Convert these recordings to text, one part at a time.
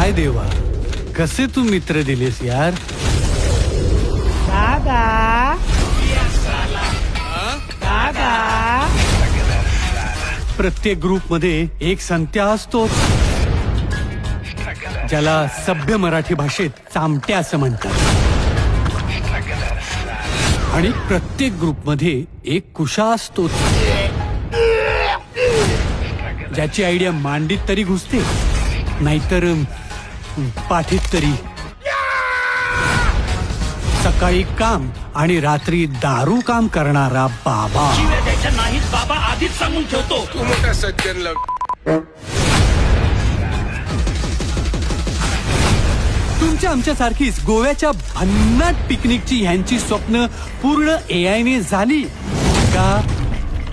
काय देवा, कसे तू मित्र दिलेस यार. दादा दादा, प्रत्येक ग्रुप मध्ये एक संत्या असतोच, ज्याला सभ्य मराठी भाषेत चामट्या असं म्हणतात. आणि प्रत्येक ग्रुप मध्ये एक कुशा असतोच, ज्याची आयडिया मांडीत तरी घुसते, नाहीतर पाठीत तरी. सकाळी काम आणि रात्री दारू काम करणारा बाबा. नाहीत बाबा, आधीच सांगून ठेवतो. तू मोठा सज्जन तुमच्या आमच्यासारखीच गोव्याच्या भन्नाट पिकनिकची ह्यांची स्वप्न पूर्ण AI ने झाली का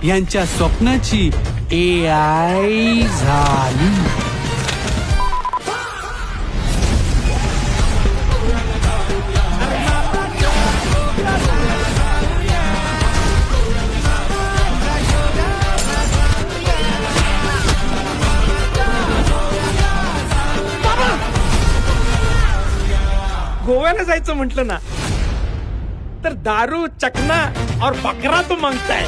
यांच्या स्वप्नाची AI झाली. गोव्याला जायचं म्हटलं ना तर दारू, चकना और बकरा तो मांगताय.